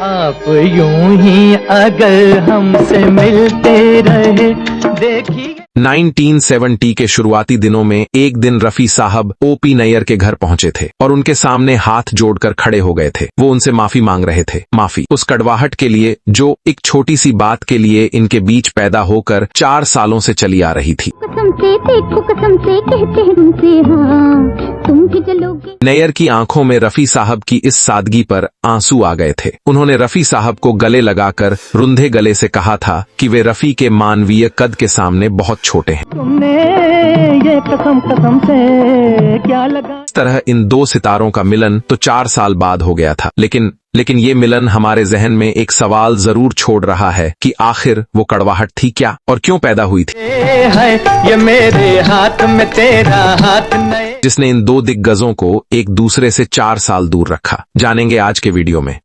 आप यूं ही अगर हमसे मिलते रहे देखिए। 1970 के शुरुआती दिनों में एक दिन रफी साहब ओपी नैयर के घर पहुंचे थे और उनके सामने हाथ जोड़कर खड़े हो गए थे। वो उनसे माफी मांग रहे थे, माफी उस कड़वाहट के लिए जो एक छोटी सी बात के लिए इनके बीच पैदा होकर 4 सालों से चली आ रही थी। कसम से कहते तुमसे हाँ, तुम भी चलोगे। नैयर की आंखों में रफी साहब की इस सादगी पर आंसू आ गए थे। उन्होंने रफी साहब को गले लगाकर रुंधे गले से कहा था कि वे रफी के मानवीय कद के सामने बहुत छोटे हैं। तुमने ये कसम से क्या लगा। इस तरह इन दो सितारों का मिलन तो 4 साल बाद हो गया था, लेकिन ये मिलन हमारे जहन में एक सवाल जरूर छोड़ रहा है कि आखिर वो कड़वाहट थी क्या और क्यों पैदा हुई थी। ये मेरे हाथ में तेरा हाथ नहीं, जिसने इन दो दिग्गजों को एक दूसरे से 4 साल दूर रखा, जानेंगे आज के वीडियो में।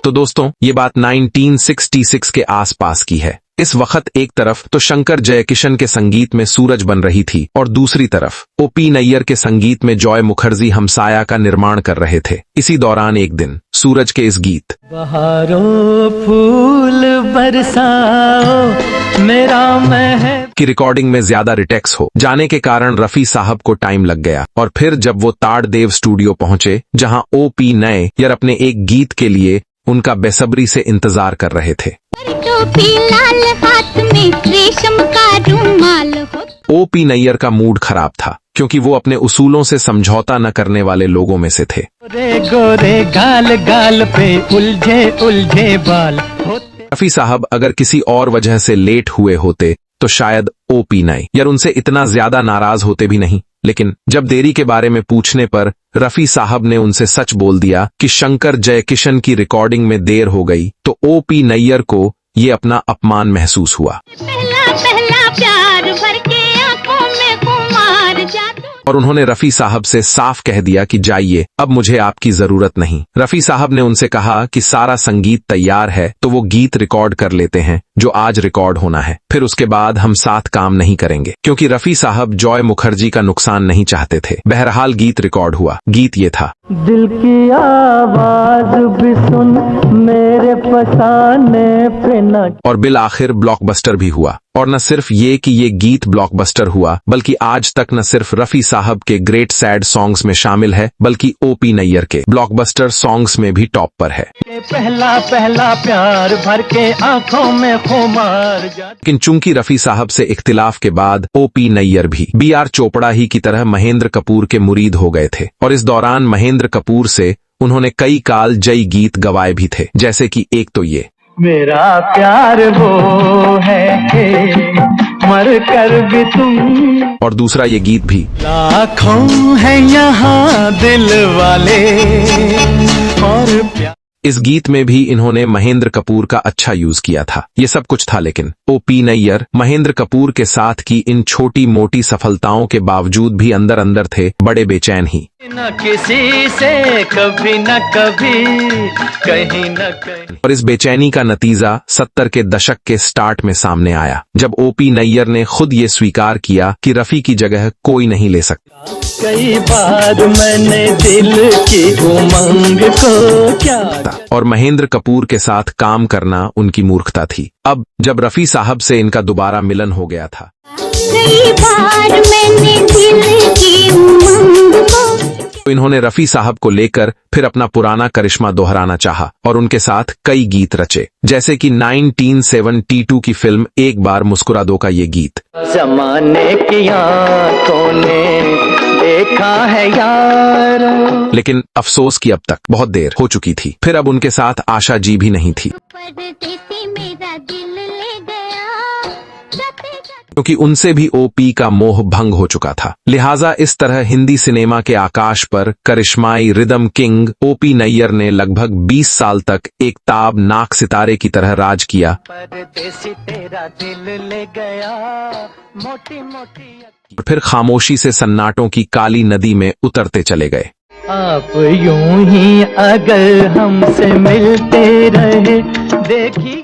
तो दोस्तों, ये बात 1966 के आसपास की है। इस वक्त एक तरफ तो शंकर जयकिशन के संगीत में सूरज बन रही थी और दूसरी तरफ ओपी नैयर के संगीत में जॉय मुखर्जी हमसाया का निर्माण कर रहे थे। इसी दौरान एक दिन सूरज के इस गीत बहारों फूल बरसाओ मेरा महल की रिकॉर्डिंग में ज्यादा रिटेक्स हो जाने के कारण रफी साहब को टाइम लग गया और फिर जब वो ताड़देव स्टूडियो पहुंचे जहां ओपी नैयर अपने एक गीत के लिए उनका बेसब्री से इंतजार कर रहे थे। लाल हाथ में रेशम का रुमाल हो। ओपी नैयर का मूड खराब था क्योंकि वो अपने उसूलों से समझौता न करने वाले लोगों में से थे। गोरे गोरे गाल गाल पे उलझे बाल होते। रफी साहब अगर किसी और वजह से लेट हुए होते तो शायद ओपी नैयर उनसे इतना ज्यादा नाराज होते भी नहीं, लेकिन जब देरी के बारे में पूछने पर रफी साहब ने उनसे सच बोल दिया कि शंकर जयकिशन की रिकॉर्डिंग में देर हो गई, तो ओपी नैयर को ये अपना अपमान महसूस हुआ। पहला प्यार भर के आंखों में खुमार जादू। और उन्होंने रफी साहब से साफ कह दिया कि जाइए, अब मुझे आपकी जरूरत नहीं। रफी साहब ने उनसे कहा कि सारा संगीत तैयार है तो वो गीत रिकॉर्ड कर लेते हैं जो आज रिकॉर्ड होना है, फिर उसके बाद हम साथ काम नहीं करेंगे, क्योंकि रफी साहब जॉय मुखर्जी का नुकसान नहीं चाहते थे। बहरहाल गीत रिकॉर्ड हुआ। गीत ये था, दिल की आवाज भी सुन मेरे फसाने पे न। और बिल आखिर ब्लॉकबस्टर भी हुआ। और न सिर्फ ये कि ये गीत ब्लॉकबस्टर हुआ, बल्कि आज तक न सिर्फ रफी साहब के ग्रेट सैड सॉन्ग्स में शामिल है, बल्कि ओपी नैयर के ब्लॉकबस्टर सॉन्ग्स में भी टॉप पर है। पहला प्यार भर के आंखों में खुमार जादू। लेकिन चूंकि रफी साहब से इख्तिलाफ के बाद ओपी नैयर भी BR चोपड़ा ही की तरह महेंद्र कपूर के मुरीद हो गए थे और इस दौरान महेंद्र कपूर से उन्होंने कई काल जयी गीत गवाए भी थे, जैसे कि एक तो ये, मेरा प्यार वो है मर कर भी तुम, और दूसरा ये गीत भी, लाखों है यहाँ दिल वाले और प्यार। इस गीत में भी इन्होंने महेंद्र कपूर का अच्छा यूज किया था। ये सब कुछ था, लेकिन ओपी नैयर महेंद्र कपूर के साथ की इन छोटी मोटी सफलताओं के बावजूद भी अंदर अंदर थे बड़े बेचैन ही। न किसी से कभी न कभी कहीं न कहीं। और इस बेचैनी का नतीजा 70 के दशक के स्टार्ट में सामने आया, जब ओपी नैयर ने खुद ये स्वीकार किया कि रफी की जगह कोई नहीं ले सकता। कई बार मैंने दिल की उमंग को क्या, और महेंद्र कपूर के साथ काम करना उनकी मूर्खता थी। अब जब रफी साहब से इनका दोबारा मिलन हो गया था, कई बार मैंने दिल की उमंग को, तो इन्होंने रफी साहब को लेकर फिर अपना पुराना करिश्मा दोहराना चाहा और उनके साथ कई गीत रचे, जैसे कि 1972 की फिल्म एक बार मुस्कुरा दो का ये गीत। जमाने की आंखों ने देखा है यार, लेकिन अफसोस कि अब तक बहुत देर हो चुकी थी। फिर अब उनके साथ आशा जी भी नहीं थी, परदेसी मेरा दिल ले गया क्योंकि उनसे भी ओपी का मोह भंग हो चुका था। लिहाजा इस तरह हिंदी सिनेमा के आकाश पर करिश्माई रिदम किंग ओपी नैयर ने लगभग 20 साल तक एक ताबनाक सितारे की तरह राज किया। परदेसी तेरा दिल ले गया मोटी मोटी, और फिर खामोशी से सन्नाटों की काली नदी में उतरते चले गए। आप यूं ही अगर हमसे मिलते रहे देखिए।